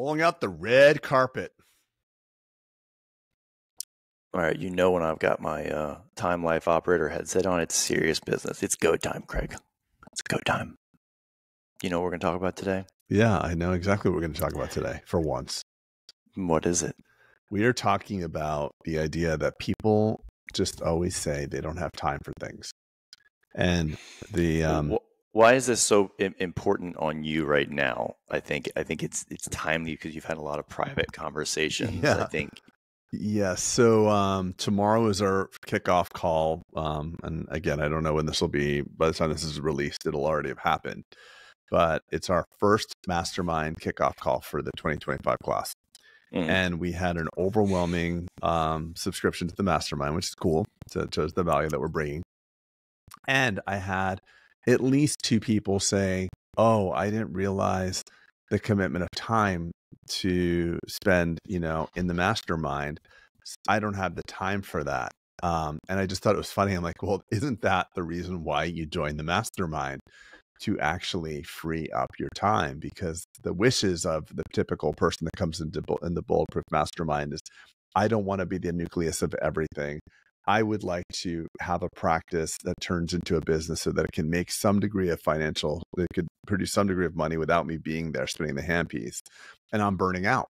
Rolling out the red carpet. All right, when I've got my Time Life operator headset on, it's serious business. It's go time, Craig. It's go time. You know what we're going to talk about today? Yeah, I know exactly what we're going to talk about today, for once. What is it? We are talking about the idea that people just always say they don't have time for things. And why is this so important on you right now? I think it's timely because you've had a lot of private conversations. Yeah. I think. Yeah. So tomorrow is our kickoff call. And again, I don't know when this will be. By the time this is released, it'll already have happened. But it's our first mastermind kickoff call for the 2025 class. And we had an overwhelming subscription to the mastermind, which is cool. So it shows the value that we're bringing. And I had at least 2 people say, oh, I didn't realize the commitment of time to spend, in the mastermind. I don't have the time for that. And I just thought it was funny. I'm like, well, isn't that the reason why you joined the mastermind? To actually free up your time? Because the wishes of the typical person that comes in the Bulletproof mastermind is, I don't want to be the nucleus of everything. I would like to have a practice that turns into a business so that it can make some degree of financial, that could produce some degree of money without me being there spinning the handpiece. And I'm burning out.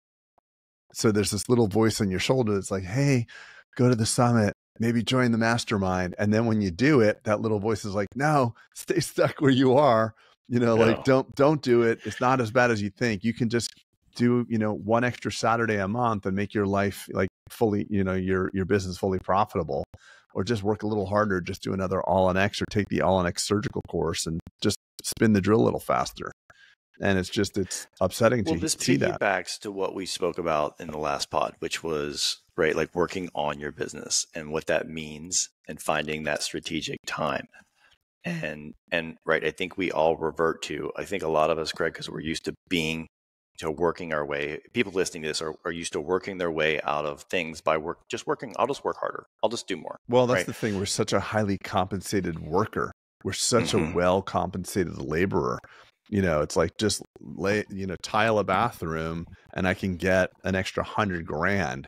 So there's this little voice on your shoulder that's like, hey, go to the summit, maybe join the mastermind. And then when you do it, that little voice is like, no, stay stuck where you are. Like, don't do it. It's not as bad as you think. You can just do, one extra Saturday a month and make your life like fully, your business fully profitable, or just work a little harder, just do another All-on-X or take the All-on-X surgical course and just spin the drill a little faster. And it's upsetting to see that. This piggybacks to what we spoke about in the last pod, which was, right, like working on your business and what that means and finding that strategic time. And right, I think we all revert to, I think a lot of us, Craig, because we're used to working our way. People listening to this are used to working their way out of things by working. I'll just work harder. I'll just do more. Well, that's right? The thing. We're such a highly compensated worker. We're such a well-compensated laborer. It's like just tile a bathroom and I can get an extra $100,000,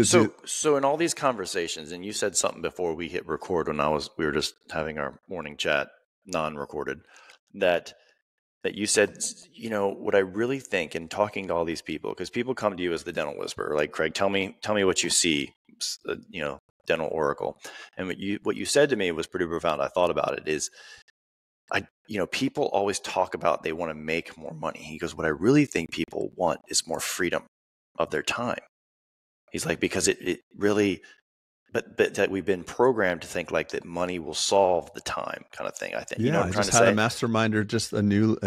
So in all these conversations, and you said something before we hit record when we were just having our morning chat, non-recorded, that you said, what I really think in talking to all these people, because people come to you as the dental whisperer, like, Craig, tell me what you see, dental oracle. And what you said to me was pretty profound. I thought about it is, people always talk about they want to make more money. He goes, what I really think people want is more freedom of their time. He's like, because it really, but that we've been programmed to think like that money will solve the time kind of thing. I think. Yeah, I just had a masterminder, just a new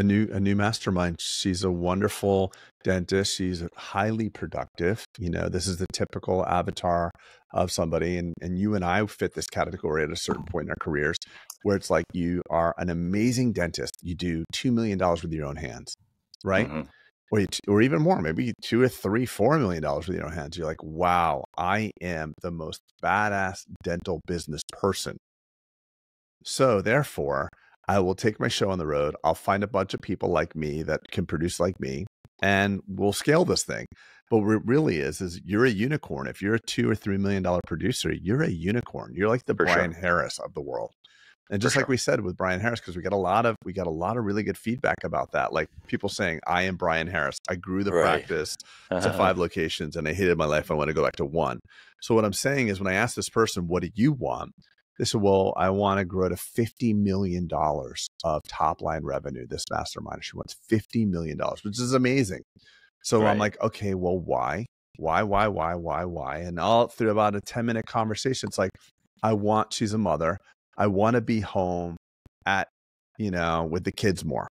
mastermind. She's a wonderful dentist. She's highly productive. This is the typical avatar of somebody, and you and I fit this category at a certain point in our careers, where it's like you are an amazing dentist. You do $2 million with your own hands, right? Or even more, maybe $2 or $3, $4 million with your own hands. You're like, wow, I am the most badass dental business person. So therefore, I will take my show on the road. I'll find a bunch of people like me that can produce like me, and we'll scale this thing. But what it really is you're a unicorn. If you're a $2 or $3 million producer, you're a unicorn. You're like the Brian Harris of the world. And just like we said with Brian Harris, because we got a lot of really good feedback about that. Like people saying, I am Brian Harris. I grew the practice to 5 locations and I hated my life. I want to go back to 1. So what I'm saying is, when I asked this person, what do you want? They said, well, I want to grow to $50 million of top line revenue. This mastermind, she wants $50 million, which is amazing. So I'm like, okay, well, why? And all through about a 10-minute conversation, it's like, she's a mother. I want to be home at, with the kids more.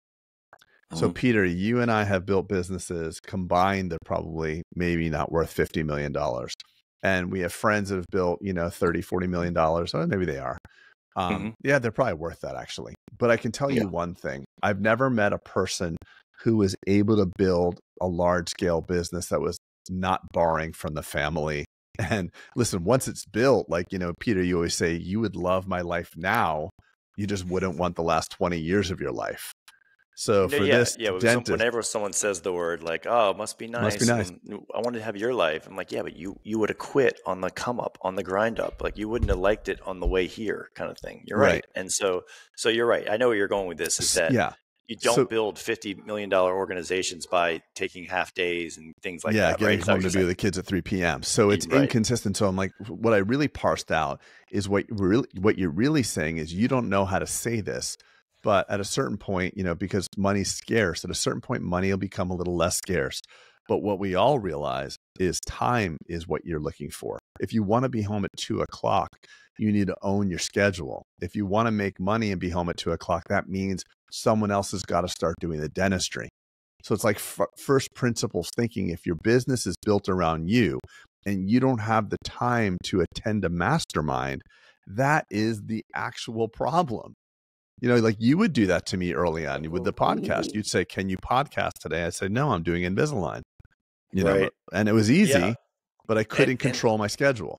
So Peter, you and I have built businesses combined. They're probably maybe not worth $50 million. And we have friends that have built, $30, $40 million. Oh, maybe they are. Yeah, they're probably worth that actually. But I can tell you one thing. I've never met a person who was able to build a large scale business that was not borrowing from the family. And listen, once it's built, like, Peter, you always say, you would love my life now. You just wouldn't want the last 20 years of your life. So No, for yeah, this yeah. dentist, Whenever someone says the word like, "Oh, it must be must be nice," nice. and I wanted to have your life, I'm like, "Yeah, but you would have quit on the come up, on the grind up. Like you wouldn't have liked it on the way here, kind of thing." You're Right. right, and so you're right. I know where you're going with this. Is that Yeah. you don't So build $50 million organizations by taking half days and things like yeah, that, right? getting Is that home what to you're be with saying? the kids at 3 p.m. So it's Right. inconsistent. So I'm like, what I really parsed out is what you're really saying is you don't know how to say this, but at a certain point, because money's scarce, at a certain point, money will become a little less scarce. But what we all realize is time is what you're looking for. If you want to be home at 2 o'clock, you need to own your schedule. If you want to make money and be home at 2 o'clock, that means someone else has got to start doing the dentistry. So it's like first principles thinking. If your business is built around you and you don't have the time to attend a mastermind, that is the actual problem. Like you would do that to me early on with the podcast. You'd say, "Can you podcast today?" I said, "No, I'm doing Invisalign." Right. And it was Yeah. easy, but I And couldn't and control my schedule.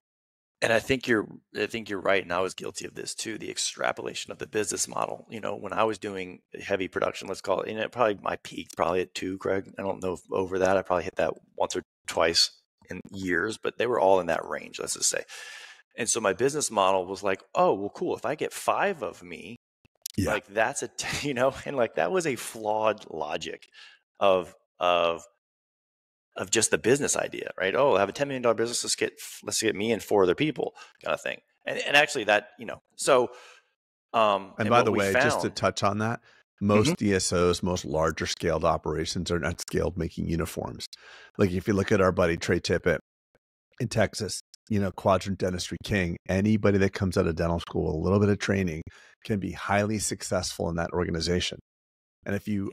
and I think you're right, and I was guilty of this too. The extrapolation of the business model. When I was doing heavy production, let's call it, probably my peak probably at 2, Craig. I don't know if over that. I probably hit that once or twice in years, but they were all in that range. Let's just say. And so my business model was like, oh, well, cool. If I get 5 of me, Yeah. like that's and like that was a flawed logic of of of just the business idea, right? Oh, I have a $10 million business. Let's get me and 4 other people, kind of thing. And actually, that so And and by what the we way, just to found. touch on that, Mhm. most DSOs, most larger scaled operations are not scaled making uniforms. Like if you look at our buddy Trey Tippett in Texas, Quadrant Dentistry King, anybody that comes out of dental school with a little bit of training can be highly successful in that organization. And if you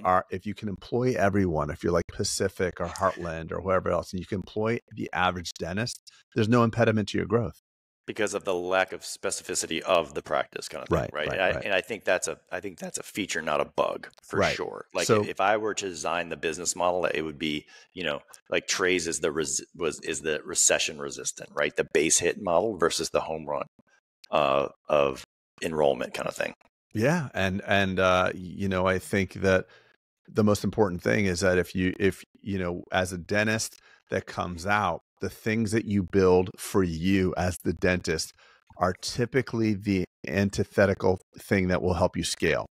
can employ everyone, if you're like Pacific or Heartland or whoever else, and you can employ the average dentist, there's no impediment to your growth. Because of the lack of specificity of the practice, kind of thing, Right, right? right, And I, right, and I think that's a feature, not a bug, for right. sure. Like So if I were to design the business model, it would be, like Trey's is the recession resistant, right? The base hit model versus the home run of enrollment, kind of thing. yeah, and I think that the most important thing is that if as a dentist that comes out, the things that you build for you as the dentist are typically the antithetical thing that will help you scale.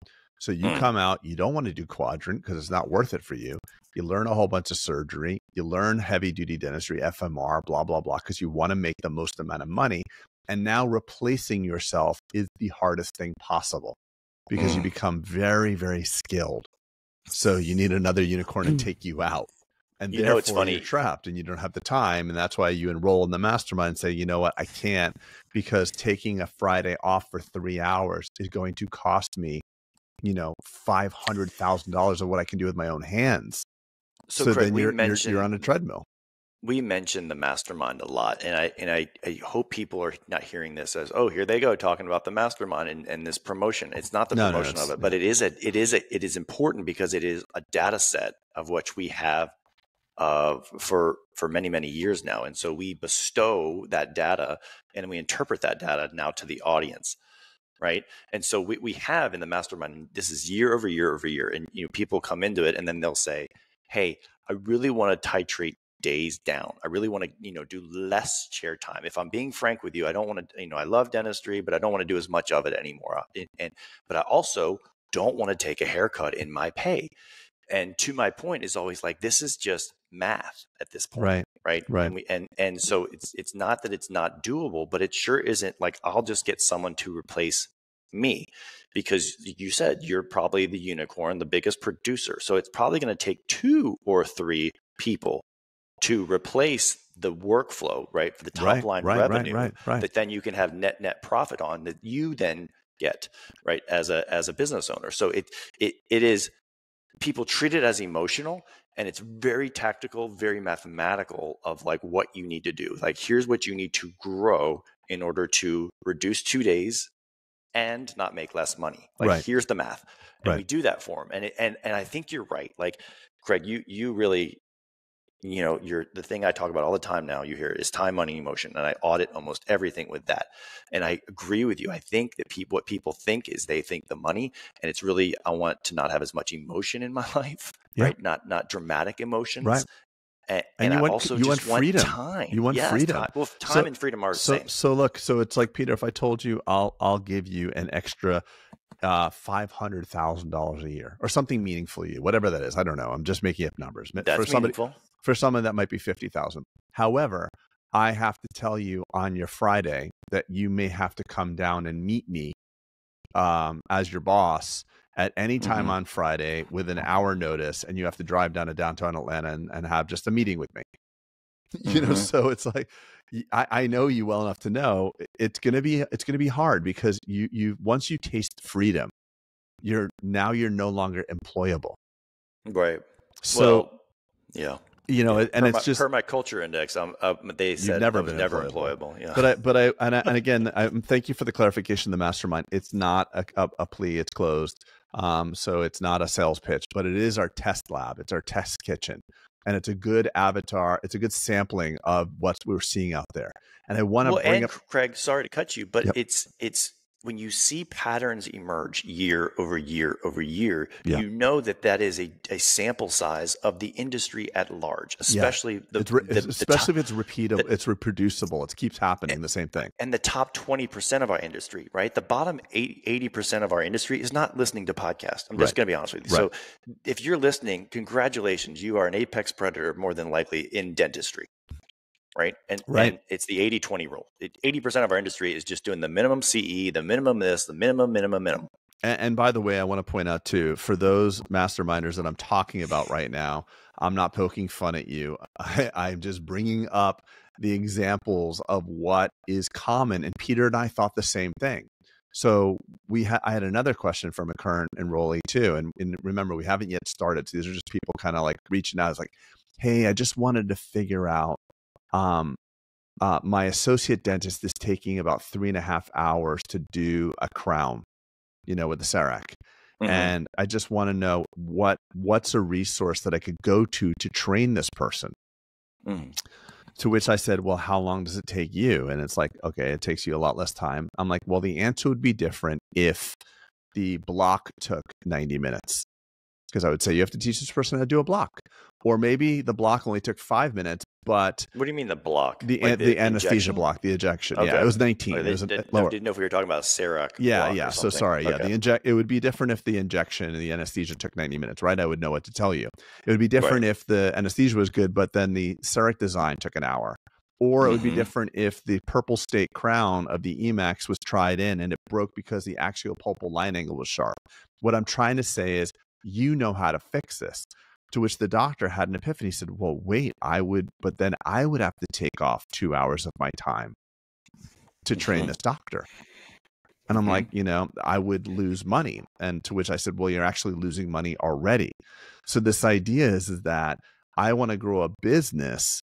So you come out, you don't want to do Quadrant because it's not worth it for you. You learn a whole bunch of surgery, you learn heavy duty dentistry, FMR, blah, blah, blah, because you want to make the most amount of money. And now replacing yourself is the hardest thing possible because you become very, very skilled. So you need another unicorn to take you out. And It's therefore you're funny. trapped and you don't have the time. And that's why you enroll in the mastermind and say, you know what, I can't, because taking a Friday off for 3 hours is going to cost me, $500,000 of what I can do with my own hands. So So Craig, then you're on a treadmill. we mentioned the mastermind a lot, and I hope people are not hearing this as, oh, here they go talking about the mastermind and this promotion. It's not the No, promotion of it, but it is important because it is a data set of which we have for many, many years now. And so we bestow that data and we interpret that data now to the audience. Right. And so we have in the mastermind, this is year over year over year. And people come into it and then they'll say, hey, I really want to titrate days down. I really want to, do less chair time. If I'm being frank with you, I don't want to, I love dentistry, but I don't want to do as much of it anymore. But I also don't want to take a haircut in my pay. And to my point is always like, this is just math at this point. Right. Right. Right. And so it's not that it's not doable, but it sure isn't like I'll just get someone to replace me, because you said you're probably the unicorn, the biggest producer. So it's probably going to take 2 or 3 people to replace the workflow, right? For the top line revenue Right. that then you can have net profit on, that you then get, right, as a business owner. So it is, people treat it as emotional, and it's very tactical, very mathematical of like what you need to do. Like, here's what you need to grow in order to reduce 2 days and not make less money. Like, Right. here's the math. And Right. we do that for them. And I think you're right. Like, Craig, you really, the thing I talk about all the time now, you hear, is time, money, emotion. And I audit almost everything with that. And I agree with you. I think that what people think is they think the money, and it's really, I want to not have as much emotion in my life, right? Not dramatic emotions. Right. And you I want also you just want freedom. time. You want Yes, freedom. time. Well, time and freedom are the same. So look, so it's like, Peter, if I told you I'll give you an extra $500,000 a year or something meaningful to you, whatever that is. I don't know. I'm just making up numbers. That's meaningful. For someone that might be 50,000. However, I have to tell you on your Friday that you may have to come down and meet me as your boss at any time on Friday with an hour notice, and you have to drive down to downtown Atlanta and have just a meeting with me. So it's like, I know you well enough to know it's gonna be hard, because you once you taste freedom, you're no longer employable. Right. So yeah. And it's just per my culture index. They said never I was never employable. Yeah. And again, thank you for the clarification. The mastermind, it's not a plea. It's closed. So it's not a sales pitch, but it is our test lab. It's our test kitchen. And it's a good avatar. It's a good sampling of what we're seeing out there. And I want to bring up, Craig, sorry to cut you, but it's when you see patterns emerge year over year over year, you know that is a sample size of the industry at large, especially especially if it's repeatable, it's reproducible. It keeps happening, the same thing. And the top 20% of our industry, right? The bottom 80% of our industry is not listening to podcasts. I'm just going to be honest with you. Right. So if you're listening, congratulations. You are an apex predator, more than likely, in dentistry. Right. And it's the 80-20 rule. 80% of our industry is just doing the minimum CE, the minimum this, the minimum. And by the way, I want to point out too, for those masterminders that I'm talking about right now, I'm not poking fun at you. I'm just bringing up the examples of what is common. And Peter and I thought the same thing. So I had another question from a current enrollee too. And remember, we haven't yet started. So these are just people kind of like reaching out. It's like, hey, I just wanted to figure out, my associate dentist is taking about 3.5 hours to do a crown, with the CEREC. And I just want to know what's a resource that I could go to train this person. To which I said, well, how long does it take you? And it's like, okay, it takes you a lot less time. I'm like, well, the answer would be different if the block took 90 minutes. Because I would say you have to teach this person how to do a block. Or maybe the block only took 5 minutes, but... What do you mean the block? The anesthesia block, the ejection. Okay. Yeah, it was 19. It was lower. I didn't know if we were talking about CEREC. Yeah. So sorry. Okay. Yeah, it would be different if the injection and the anesthesia took 90 minutes, right? I would know what to tell you. It would be different if the anesthesia was good, but then the CEREC design took an hour. Or it would be different if the purple state crown of the EMAX was tried in and it broke because the axial pulpal line angle was sharp. What I'm trying to say is, you know how to fix this. To which the doctor had an epiphany. He said, well, wait, but then I would have to take off 2 hours of my time to train this doctor. And I'm like, I would lose money. And to which I said, well, you're actually losing money already. So this idea is that I want to grow a business,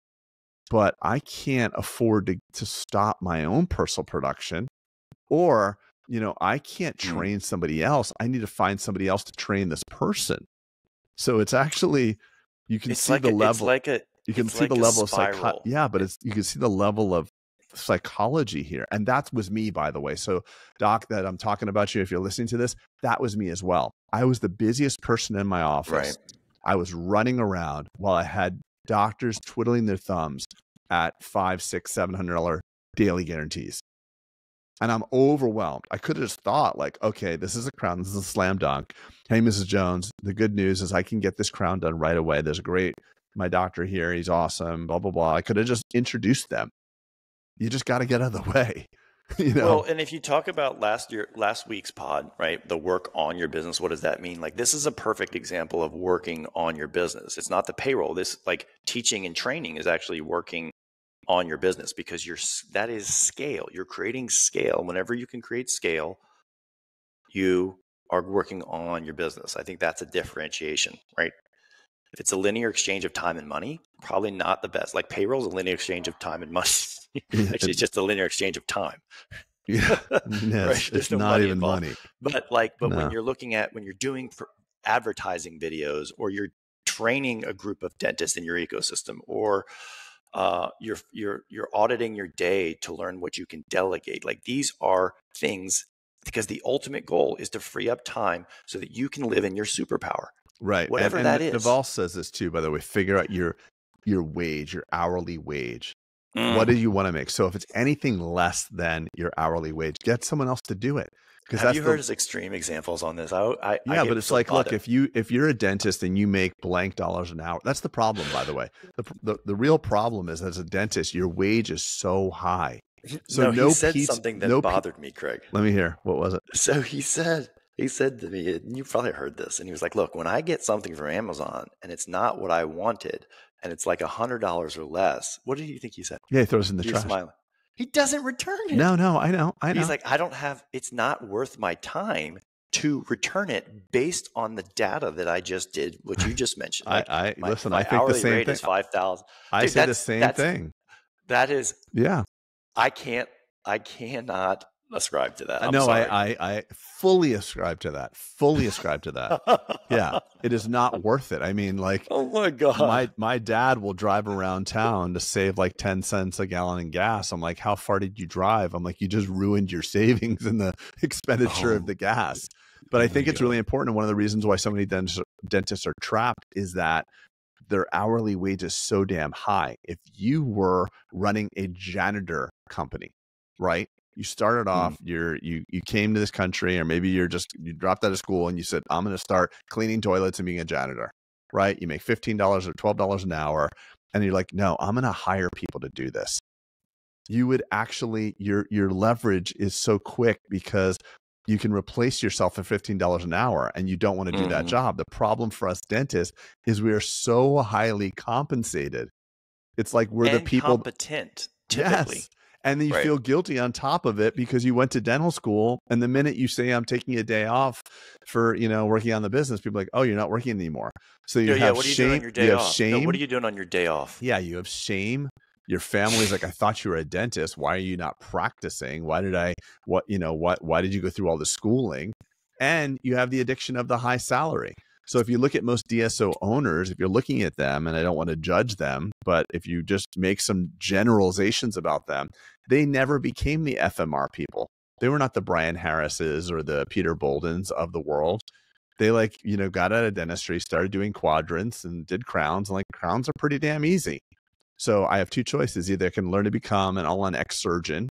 but I can't afford to stop my own personal production, or I can't train somebody else. I need to find somebody else to train this person. So it's actually, you can see the level. You can see the level of psychology. Yeah, but you can see the level of psychology here. And that was me, by the way. So Doc, that I'm talking about you, if you're listening to this, that was me as well. I was the busiest person in my office. Right. I was running around while I had doctors twiddling their thumbs at $500, $600, $700 daily guarantees. And I'm overwhelmed. I could have just thought like, okay, this is a crown. This is a slam dunk. Hey, Mrs. Jones, the good news is I can get this crown done right away. There's my doctor here. He's awesome, blah, blah, blah. I could have just introduced them. You just got to get out of the way. Well, and if you talk about last week's pod, right, the work on your business, what does that mean? Like, this is a perfect example of working on your business. It's not the payroll. This, like, teaching and training is actually working on your business, because that is scale. You're creating scale. Whenever you can create scale, you are working on your business. I think that's a differentiation, right? If it's a linear exchange of time and money, probably not the best. Like, payroll is a linear exchange of time and money. Actually, it's just a linear exchange of time. Yeah, right? It's no not even involved. Money. But when you're doing advertising videos, or you're training a group of dentists in your ecosystem, or you're auditing your day to learn what you can delegate. Like, these are things, because the ultimate goal is to free up time so that you can live in your superpower. Right. Whatever And that is. Naval says this too, by the way, figure out your wage, your hourly wage. What Mm. do you want to make? So if it's anything less than your hourly wage, get someone else to do it. Because Have you heard his extreme examples on this? I but it's like, look, if you're a dentist and you make blank dollars an hour, that's the problem, by the way. The real problem is, as a dentist, your wage is so high. So he said something that bothered me, Craig. Let me hear. What was it? So he said to me, and you probably heard this, and he was like, look, when I get something from Amazon and it's not what I wanted, and it's like $100 or less, what do you think he said? Yeah, he throws it in the trash. Smiling. He doesn't return it. No, I know. He's like, it's not worth my time to return it based on the data that I just did, what you just mentioned. Like, I think the hourly same rate thing. is 5,000. I say the same thing. That is, yeah. I cannot ascribe to that. I fully ascribe to that. Yeah, it is not worth it. I mean, like, oh my God, my dad will drive around town to save like 10 cents a gallon in gas. I'm like, how far did you drive? I'm like, you just ruined your savings in the expenditure of the gas. But I think it's really important. One of the reasons why so many dentists are trapped is that their hourly wage is so damn high. If you were running a janitor company, right? You started off, you came to this country, or maybe you dropped out of school and you said, I'm going to start cleaning toilets and being a janitor, right? You make $15 or $12 an hour. And you're like, no, I'm going to hire people to do this. You would actually, your leverage is so quick because you can replace yourself for $15 an hour, and you don't want to do that job. The problem for us dentists is we are so highly compensated. It's like we're the people competent, typically. Yes. And then you feel guilty on top of it because you went to dental school. And the minute you say, I'm taking a day off for, working on the business, people are like, oh, you're not working anymore. So you have what are you shame. doing on your day off? Shame. No, what are you doing on your day off? Yeah, you have shame. Your family's like, I thought you were a dentist. Why are you not practicing? Why did you go through all the schooling? And you have the addiction of the high salary. So if you look at most DSO owners, if you're looking at them, and I don't want to judge them, but if you just make some generalizations about them, they never became the FMR people. They were not the Brian Harrises or the Peter Boldens of the world. They got out of dentistry, started doing quadrants and did crowns. And crowns are pretty damn easy. So I have two choices. Either I can learn to become an all-in ex-surgeon,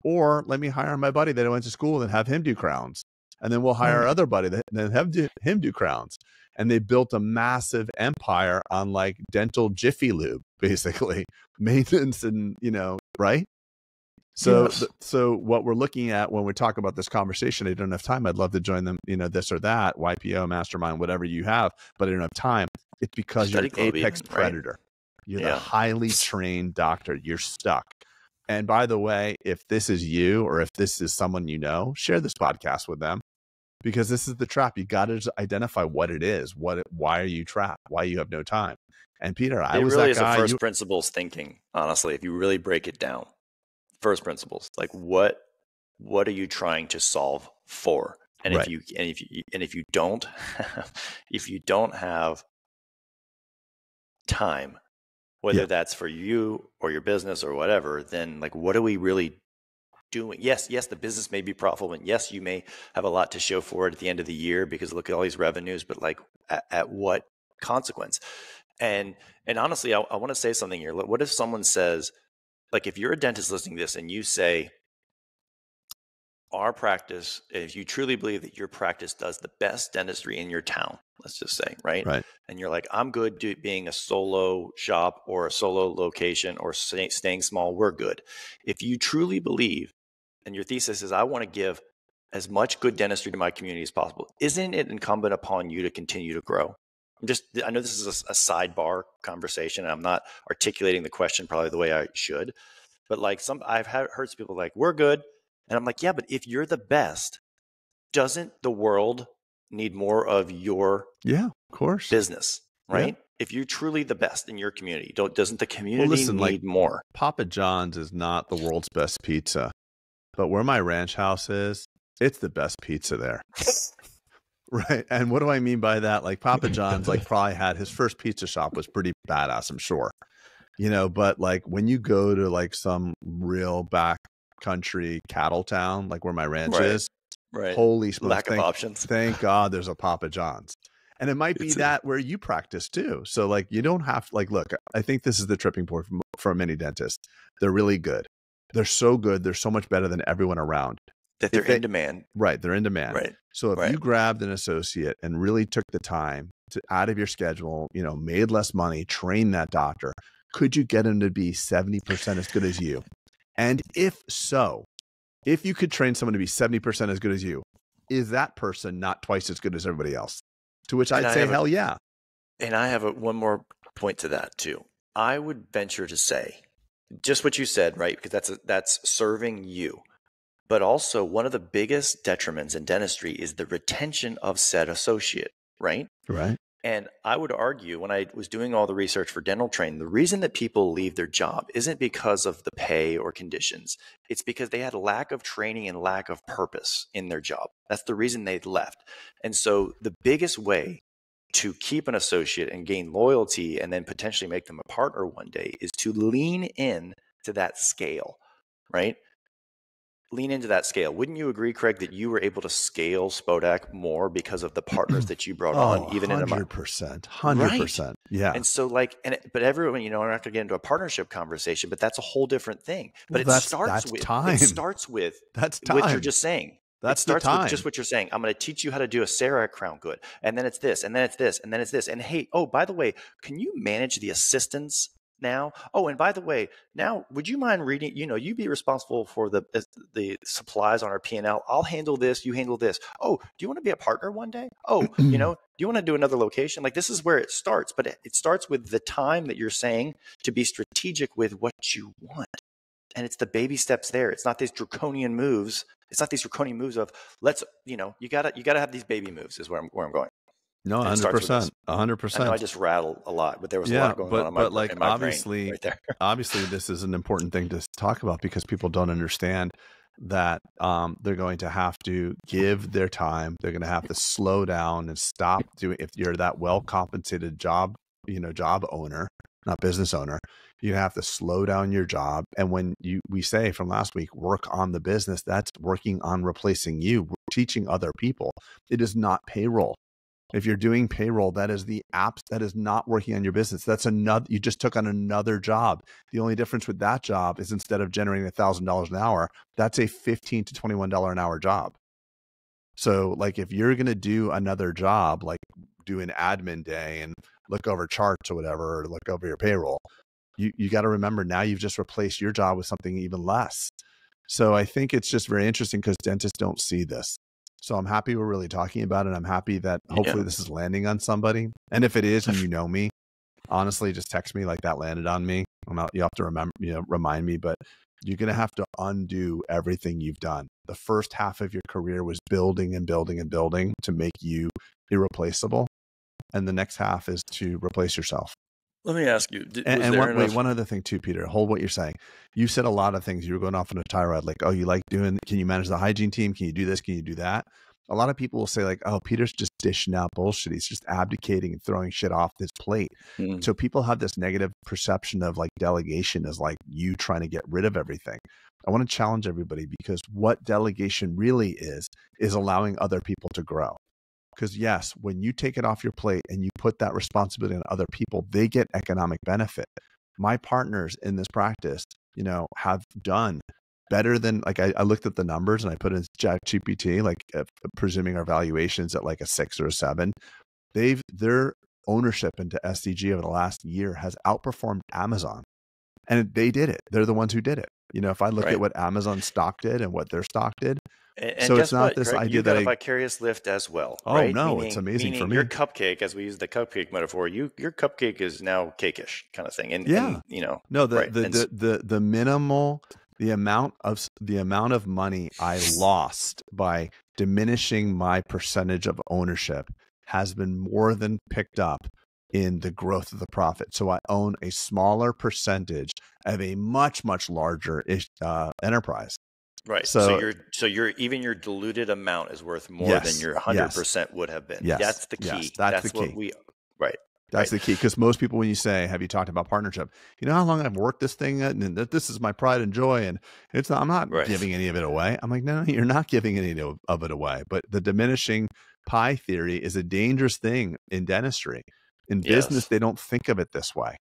or let me hire my buddy that I went to school and have him do crowns. And then we'll hire our other buddy that then have him do crowns. And they built a massive empire on dental Jiffy Lube, basically maintenance and, right. So, Yes. So what we're looking at when we talk about this conversation, I don't have time. I'd love to join them, this or that, YPO, mastermind, whatever you have, but I don't have time. It's because you're an apex predator. Right? You're the highly trained doctor. You're stuck. And by the way, if this is you, or if this is someone share this podcast with them, because this is the trap. You got to identify what it is. Why are you trapped? Why you have no time? And Peter, I was really that guy. It really is a first principles thinking, honestly, if you really break it down. First principles, like what are you trying to solve for? And if you don't have time, whether that's for you or your business or whatever, then what are we really doing? Yes, the business may be profitable, and yes, you may have a lot to show for it at the end of the year because look at all these revenues, but at what consequence? And honestly, I want to say something here. What if someone says, if you're a dentist listening to this and you say, our practice, if you truly believe that your practice does the best dentistry in your town, let's just say, right? And you're like, I'm good being a solo shop or a solo location or staying small, we're good. If you truly believe, and your thesis is, I want to give as much good dentistry to my community as possible, isn't it incumbent upon you to continue to grow? I know this is a sidebar conversation, and I'm not articulating the question probably the way I should, but I've heard some people we're good. And I'm like, yeah, but if you're the best, doesn't the world need more of your business, right? Yeah. If you're truly the best in your community, doesn't the community need more? Papa John's is not the world's best pizza, but where my ranch house is, it's the best pizza there. Right. And what do I mean by that? Like Papa John's like probably had his first pizza shop was pretty badass, I'm sure. But like when you go to like some real back country cattle town, like where my ranch Right. is, Right. holy smokes, Lack of options. thank God there's a Papa John's. And it might be that where you practice too. So like you don't have like, look, I think this is the tripping point for many dentists. They're really good. They're so good. They're so much better than everyone around. That they're in demand. Right. They're in demand. Right. So if Right. you grabbed an associate and really took the time to out of your schedule, made less money, train that doctor, could you get him to be 70% as good as you? And if so, if you could train someone to be 70% as good as you, is that person not twice as good as everybody else? To which I'd say, hell yeah. And I have one more point to that too. I would venture to say just what you said, right? Because that's serving you. But also one of the biggest detriments in dentistry is the retention of said associate, right? Right. And I would argue when I was doing all the research for dental training, the reason that people leave their job isn't because of the pay or conditions. It's because they had a lack of training and lack of purpose in their job. That's the reason they left. And so the biggest way to keep an associate and gain loyalty and then potentially make them a partner one day is to lean in to that scale, right? Lean into that scale. Wouldn't you agree, Craig, that you were able to scale Spodak more because of the partners that you brought on, even 100%, in a 100%. Right. Yeah. And so but everyone, we're not going to get into a partnership conversation, but that's a whole different thing. But well, it starts with that's time. what you're just saying. That's it starts with just what you're saying. I'm going to teach you how to do a CEREC crown good. And then it's this, and then it's this, and then it's this. And hey, oh, by the way, can you manage the assistants now? Oh, and by the way, now would you mind reading, you be responsible for the supplies on our P&L. I'll handle this, you handle this. Oh, do you want to be a partner one day? Oh, do you want to do another location? Like this is where it starts, but it starts with the time that you're saying to be strategic with what you want. And it's the baby steps there. It's not these draconian moves. It's not these draconian moves of let's, you gotta have these baby moves is where I'm going. No, 100%, 100%. I know I just rattled a lot, but there was a lot going on in my brain right there. Obviously, this is an important thing to talk about because people don't understand that they're going to have to give their time. They're going to have to slow down and stop doing. If you're that well-compensated job owner, not business owner, you have to slow down your job. And when we say from last week, work on the business, that's working on replacing you, teaching other people. It is not payroll. If you're doing payroll, that is the apps that is not working on your business. That's you just took on another job. The only difference with that job is instead of generating $1,000 an hour, that's a $15 to $21 an hour job. So like if you're going to do another job, like do an admin day and look over charts or whatever, or look over your payroll, you got to remember now you've just replaced your job with something even less. So I think it's just very interesting because dentists don't see this. So I'm happy we're really talking about it. I'm happy that hopefully this is landing on somebody. And if it is, and you know me, honestly, just text me like that landed on me. You have to remember, remind me, but you're going to have to undo everything you've done. The first half of your career was building and building and building to make you irreplaceable. And the next half is to replace yourself. Let me ask you. One other thing too, Peter, hold what you're saying. You said a lot of things. You were going off on a tirade, like, oh, can you manage the hygiene team? Can you do this? Can you do that? A lot of people will say like, oh, Peter's just dishing out bullshit. He's just abdicating and throwing shit off his plate. So people have this negative perception of like delegation as like you trying to get rid of everything. I want to challenge everybody because what delegation really is allowing other people to grow. Because yes, when you take it off your plate and you put that responsibility on other people, they get economic benefit. My partners in this practice, have done better than like I looked at the numbers and I put in ChatGPT, like presuming our valuations at like a 6 or a 7. Their ownership into SDG over the last year has outperformed Amazon, and they did it. They're the ones who did it. If I look at what Amazon stock did and what their stock did. And so it's not this Craig, idea you got that a vicarious lift as well. Oh right? no, it's amazing for me. Your cupcake, as we use the cupcake metaphor, your cupcake is now cakeish kind of thing. And the minimal, the amount of money I lost by diminishing my percentage of ownership has been more than picked up in the growth of the profit. So I own a smaller percentage of a much, much larger enterprise. Right. So So your diluted amount is worth more than yes, your yes, 100% would have been. yes, That's the yes. key. That's the That's what key. we right. That's Right. the key. Because most people, when you say, "Have you talked about partnership?" You know how long I've worked this thing, and that this is my pride and joy, and it's not, I'm not Right. giving any of it away. I'm like, no, you're not giving any of it away. But the diminishing pie theory is a dangerous thing in dentistry. In business, Yes. they don't think of it this way.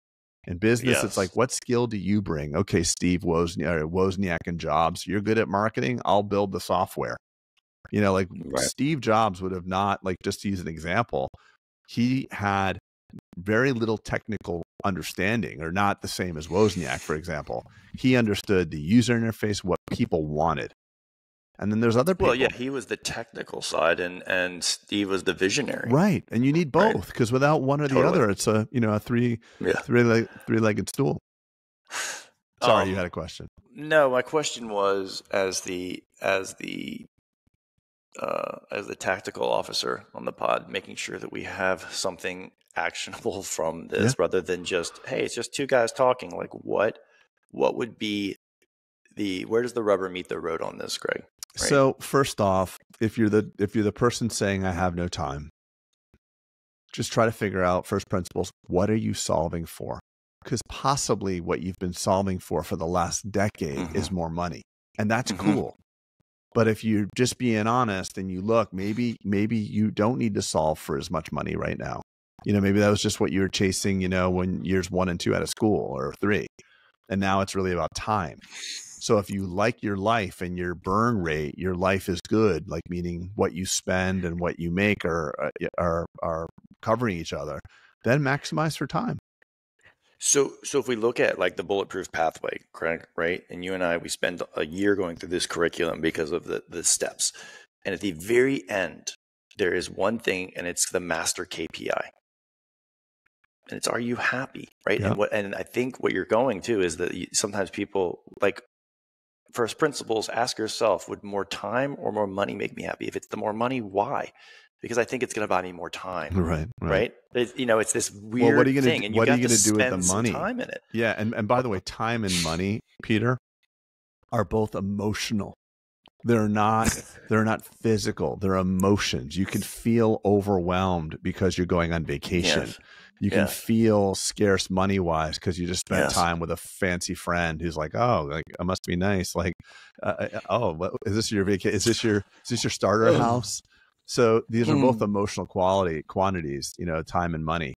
In business, it's like, Yes. what skill do you bring? Okay, Steve Wozniak and Jobs, you're good at marketing. I'll build the software. You know, like Right. Steve Jobs would have not, like, just to use an example, he had very little technical understanding, or not the same as Wozniak, for example. He understood the user interface, what people wanted. And then there's other Well, yeah, people. he was the technical side and Steve was the visionary. Right. And you need Right. both, because without one or the Totally. other, it's a, a Yeah. three-legged stool. Sorry, you had a question. No, my question was as the tactical officer on the pod, making sure that we have something actionable from this rather than just, hey, it's just two guys talking. Like what would be where does the rubber meet the road on this, Greg? Right? So first off, if you're the person saying I have no time, just try to figure out first principles. What are you solving for? Because possibly what you've been solving for the last decade is more money, and that's cool. But if you're just being honest and you look, maybe you don't need to solve for as much money right now. Maybe that was just what you were chasing, when years 1 and 2 out of school, or 3. And now it's really about time. So if you like your life and your burn rate, your life is good, like meaning what you spend and what you make are covering each other, then maximize for time. So if we look at like the Bulletproof pathway, correct, right? And you and I, we spend a year going through this curriculum because of the steps. And at the very end, there is one thing, and it's the master KPI. And it's, are you happy, right? Yeah. And I think what you're going to is that sometimes people, like, first principles, ask yourself, would more time or more money make me happy? If it's the more money, why? Because I think it's going to buy me more time. Right. It's this weird thing, and you got to spend some time in it. Yeah. And by the way, time and money, Peter, are both emotional. They're not physical. They're emotions. You can feel overwhelmed because you're going on vacation. Yes. You can feel scarce money wise because you just spent time with a fancy friend who's like, oh, like, it must be nice. Like, is this your vacation? Is this your starter house? So these are both emotional quantities, time and money.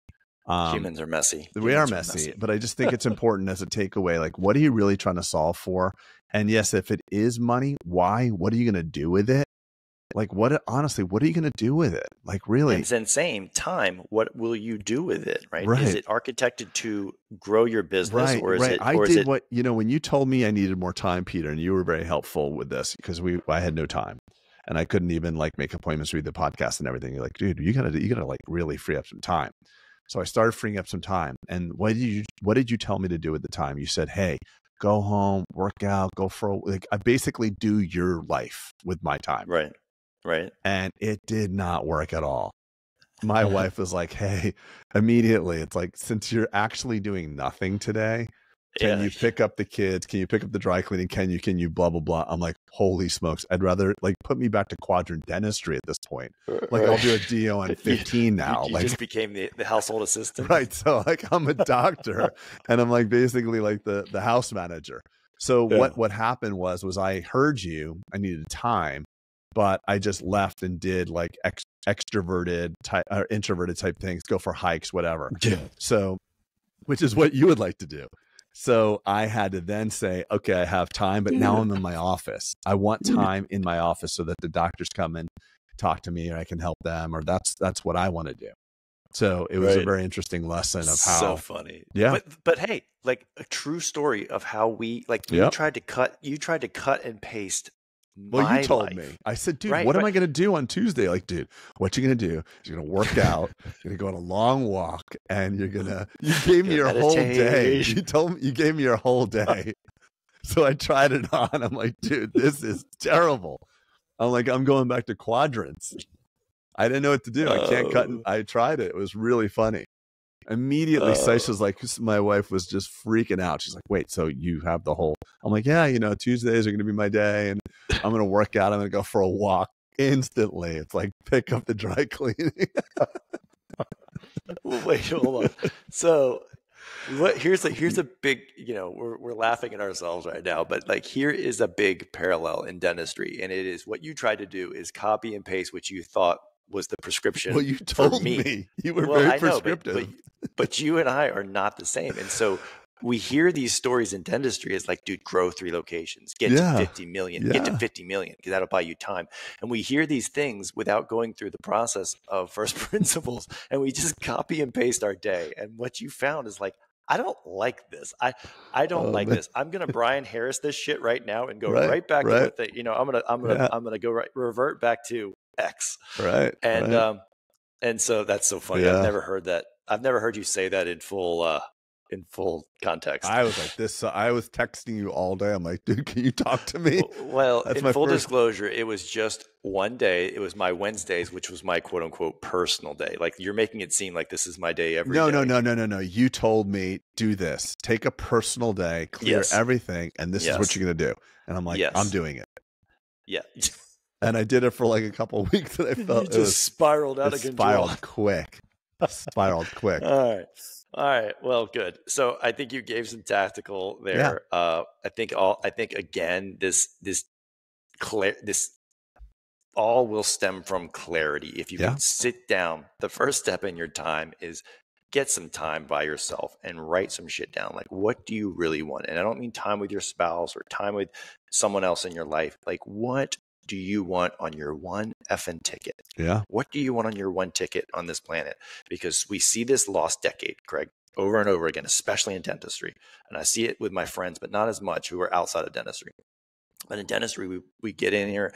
Humans are messy. We are messy, but I just think it's important as a takeaway. Like, what are you really trying to solve for? And yes, if it is money, why? What are you going to do with it? Like, honestly, what are you going to do with it? Like, really? And then same time, what will you do with it? Right. Is it architected to grow your business, or is it? When you told me I needed more time, Peter, and you were very helpful with this because I had no time. And I couldn't even like make appointments, read the podcast and everything. You're like, dude, you gotta like really free up some time. So I started freeing up some time. And what did you tell me to do at the time? You said, hey, go home, work out, I basically do your life with my time. Right. And it did not work at all. My wife was like, hey, immediately, it's like, since you're actually doing nothing today, can you pick up the kids? Can you pick up the dry cleaning? Can you blah, blah, blah. I'm like, holy smokes. I'd rather like put me back to quadrant dentistry at this point. Like, I'll do a DO on 15 now. You just became the household assistant. Right. So like, I'm a doctor and I'm like basically like the house manager. So what happened was I heard you, I needed time, but I just left and did like extroverted type or introverted type things, go for hikes, whatever. Yeah. So, which is what you would like to do. So I had to then say, okay, I have time, but now I'm in my office. I want time in my office so that the doctors come and talk to me, or I can help them, or that's what I want to do. So it was a very interesting lesson of how. So funny. Yeah. But hey, like a true story of how we, like, you tried to cut and paste. Well, you told me. I said, dude, what am I going to do on Tuesday? Like, dude, what you're going to do is you're going to work out, you're going to go on a long walk, and you gave me your whole day. You gave me your whole day. So I tried it on. I'm like, dude, this is terrible. I'm like, I'm going back to quadrants. I didn't know what to do. I can't cut. I tried it. It was really funny. Immediately, Sasha's like, my wife was just freaking out. She's like, wait, so you have the whole, I'm like, yeah, Tuesdays are going to be my day and I'm going to work out. I'm going to go for a walk. Instantly. It's like, pick up the dry cleaning. Well, wait, hold on. So here's a big, we're laughing at ourselves right now, but like, here is a big parallel in dentistry. And it is what you tried to do is copy and paste what you thought was the prescription. Well, you told me. You were very prescriptive. But you and I are not the same. And so we hear these stories in dentistry as like, dude, grow 3 locations, get to 50 million, get to 50 million, because that'll buy you time. And we hear these things without going through the process of first principles, and we just copy and paste our day. And what you found is like, I don't like this. I don't like this. I'm gonna Brian Harris this shit right now and go right back to what the, I'm gonna go revert back to X. Right. And so that's so funny. I've never heard that. I've never heard you say that in full context. I was like this. I was texting you all day. I'm like, dude, can you talk to me? Well, that's in full disclosure, it was just one day. It was my Wednesdays, which was my quote unquote personal day. Like, you're making it seem like this is my day every day. No. You told me, do this. Take a personal day, clear everything, and this is what you're going to do. And I'm like, I'm doing it. Yeah. And I did it for like a couple of weeks, and I felt it just spiraled out of control. Spiraled quick. All right. Well, good. So I think you gave some tactical there. I think again, this all will stem from clarity. If you can sit down, the first step in your time is get some time by yourself and write some shit down. Like, what do you really want? And I don't mean time with your spouse or time with someone else in your life. Like, what do you want on your one effing ticket? Yeah. What do you want on your one ticket on this planet? Because we see this lost decade, Craig, over and over again, especially in dentistry. And I see it with my friends, but not as much, who are outside of dentistry. But in dentistry, we get in here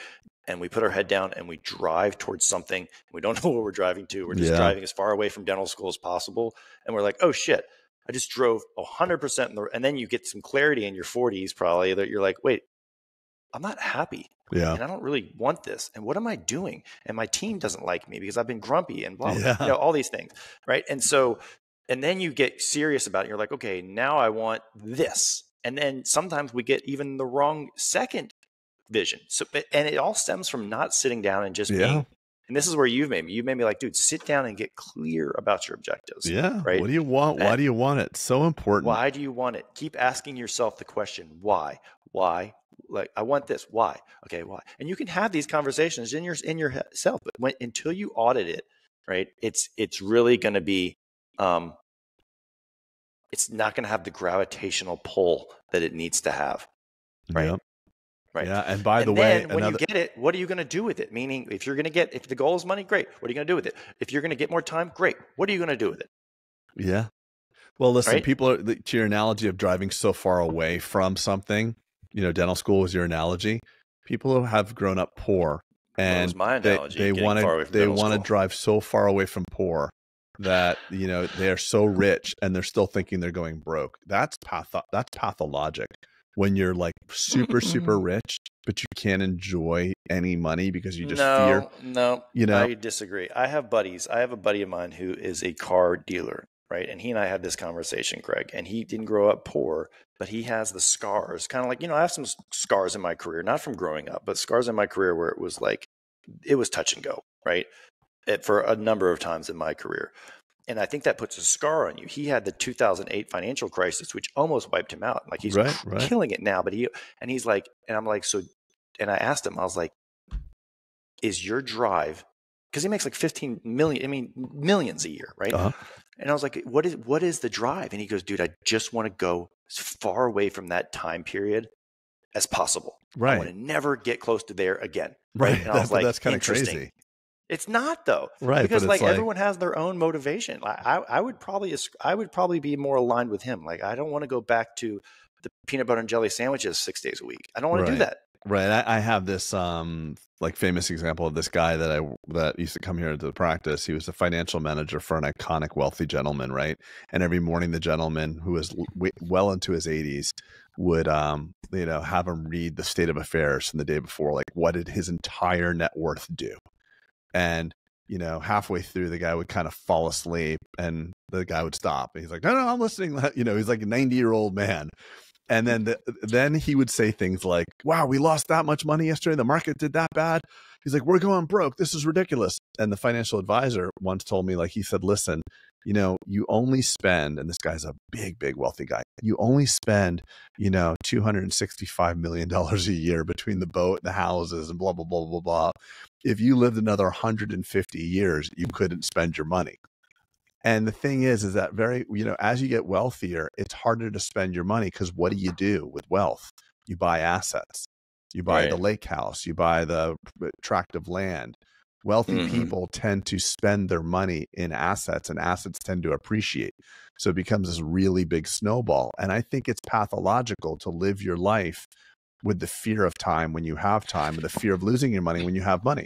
and we put our head down and we drive towards something. We don't know where we're driving to. We're just driving as far away from dental school as possible. And we're like, oh shit, I just drove 100%. And then you get some clarity in your 40s probably that you're like, wait, I'm not happy. Yeah. And I don't really want this. And what am I doing? And my team doesn't like me because I've been grumpy and blah, blah, all these things. Right. And so, and then you get serious about it. You're like, okay, now I want this. And then sometimes we get even the wrong second vision. So, and it all stems from not sitting down and just being, and this is where you've made me like, dude, sit down and get clear about your objectives. Yeah. Right. What do you want? Why do you want it? So important. Why do you want it? Keep asking yourself the question, why? Like, I want this. Why? Okay, why? And you can have these conversations in yourself, but until you audit it, right? It's really going to be, it's not going to have the gravitational pull that it needs to have, right? Yep. Right. Yeah. And by the way, when you get it, what are you going to do with it? Meaning, if the goal is money, great. What are you going to do with it? If you're going to get more time, great. What are you going to do with it? Yeah. Well, listen, right? people are, to your analogy of driving so far away from something, dental school was your analogy. People who have grown up poor and my analogy, they want to drive so far away from poor that, they are so rich and they're still thinking they're going broke. That's pathologic. When you're like super, super rich, but you can't enjoy any money because you just fear. No, I disagree. I have a buddy of mine who is a car dealer, right? And he and I had this conversation, Craig, and he didn't grow up poor, but he has the scars, kind of like, I have some scars in my career, not from growing up, but scars in my career where it was like, it was touch and go, right? For a number of times in my career. And I think that puts a scar on you. He had the 2008 financial crisis, which almost wiped him out. Like, he's killing it now, but he's like, and I'm like, so, and I asked him, I was like, is your drive, because he makes like 15 million, millions a year, right? Uh-huh. And I was like, what is the drive? And he goes, dude, I just want to go as far away from that time period as possible. Right. I want to never get close to there again. Right. And I was like, that's kind of crazy. It's not though, right? Because like everyone has their own motivation. I would probably be more aligned with him. Like, I don't want to go back to the peanut butter and jelly sandwiches 6 days a week. I don't want to do that. Right. I have this like famous example of this guy that used to come here to the practice. He was a financial manager for an iconic wealthy gentleman, right? And every morning the gentleman, who was well into his 80s, would have him read the state of affairs from the day before, like what did his entire net worth do. And halfway through, the guy would kind of fall asleep and the guy would stop. And he's like, no, I'm listening. He's like a 90-year-old man. And then he would say things like, wow, we lost that much money yesterday. The market did that bad. He's like, we're going broke. This is ridiculous. And the financial advisor once told me, he said, listen, you only spend, and this guy's a big, big wealthy guy. You only spend, $265 million a year between the boat, the houses, and blah, blah, blah, blah, blah. If you lived another 150 years, you couldn't spend your money. And the thing is that as you get wealthier, it's harder to spend your money, because what do you do with wealth? You buy assets. You buy the lake house. You buy the tract of land. Wealthy people tend to spend their money in assets, and assets tend to appreciate. So it becomes this really big snowball. And I think it's pathological to live your life with the fear of time when you have time, and the fear of losing your money when you have money.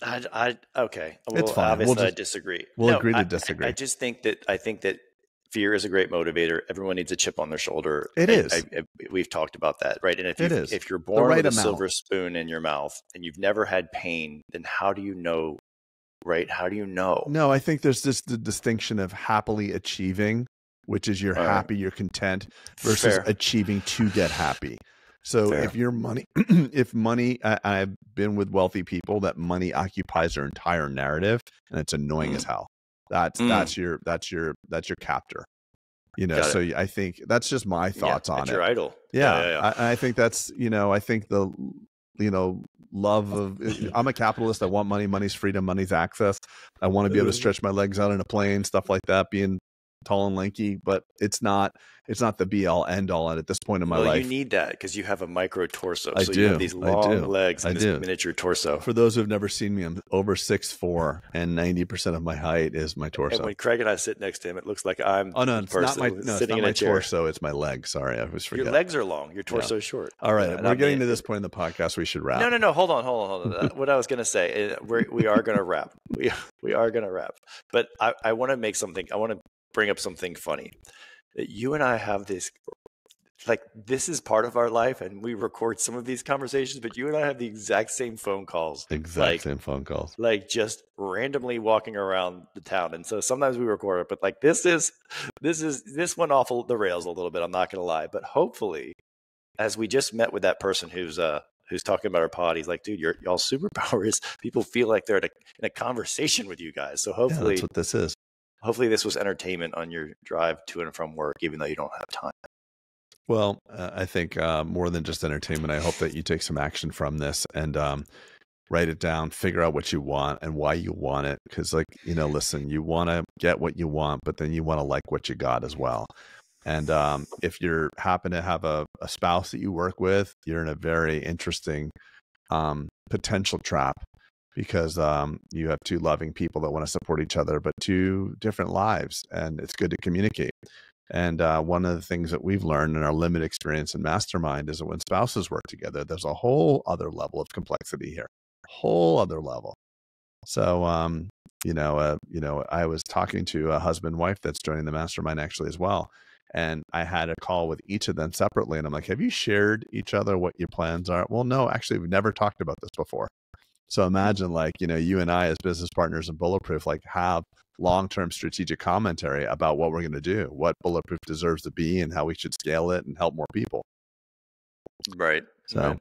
Okay. Well, it's fine. Obviously, I disagree. We'll agree to disagree. I just think that fear is a great motivator. Everyone needs a chip on their shoulder. It is. We've talked about that, right? And if you're born with a silver spoon in your mouth and you've never had pain, then how do you know, right? How do you know? No, I think there's the distinction of happily achieving, which is you're happy, you're content, versus achieving to get happy. So if your money, I've been with wealthy people that money occupies their entire narrative, and it's annoying as hell. That's your captor, so I think that's just my thoughts on it. Your idol. Yeah. I think that's, I think the, love of, I'm a capitalist. I want money. Money's freedom. Money's access. I want to be able to stretch my legs out in a plane, stuff like that, being tall and lanky, but it's not the be all end all at this point in my life. You need that because you have a micro torso. You have these long legs and this miniature torso. For those who have never seen me, I'm over 6'4", and 90% of my height is my torso. And when Craig and I sit next to him, it looks like I'm it's not my torso, it's my legs. Sorry, I was forgetting. Your legs are long. Your torso is short. All right, we're getting to this point in the podcast. We should wrap. No. Hold on. What I was going to say, we are going to wrap. We are going to wrap. But I want to make something. I want to bring up something funny. That you and I have this, this is part of our life, and we record some of these conversations, but you and I have the exact same phone calls. Same phone calls. Just randomly walking around the town. And so sometimes we record it, but this went off the rails a little bit, I'm not going to lie. But hopefully, as we just met with that person who's talking about our pod, he's like, dude, y'all's superpower is people feel like they're in a conversation with you guys. So hopefully that's what this is. Hopefully this was entertainment on your drive to and from work, even though you don't have time. Well, I think more than just entertainment, I hope that you take some action from this and write it down, figure out what you want and why you want it. Because listen, you want to get what you want, but then you want to like what you got as well. And if you happen to have a spouse that you work with, you're in a very interesting potential trap. Because you have two loving people that want to support each other, but two different lives, and it's good to communicate. And one of the things that we've learned in our limited experience in Mastermind is that when spouses work together, there's a whole other level of complexity here, whole other level. So, I was talking to a husband and wife that's joining the Mastermind actually as well. And I had a call with each of them separately. And I'm like, have you shared each other what your plans are? Well, no, actually, we've never talked about this before. So imagine you and I as business partners in Bulletproof, have long-term strategic commentary about what we're going to do, what Bulletproof deserves to be and how we should scale it and help more people. Right. So, right.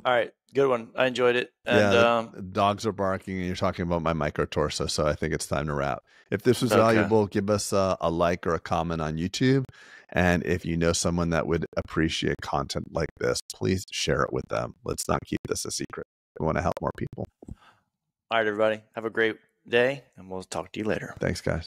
All right. Good one. I enjoyed it. And dogs are barking and you're talking about my micro torso. So I think it's time to wrap. If this was valuable, give us a like or a comment on YouTube. And if you know someone that would appreciate content like this, please share it with them. Let's not keep this a secret. We want to help more people. All right, everybody. Have a great day, and we'll talk to you later. Thanks, guys.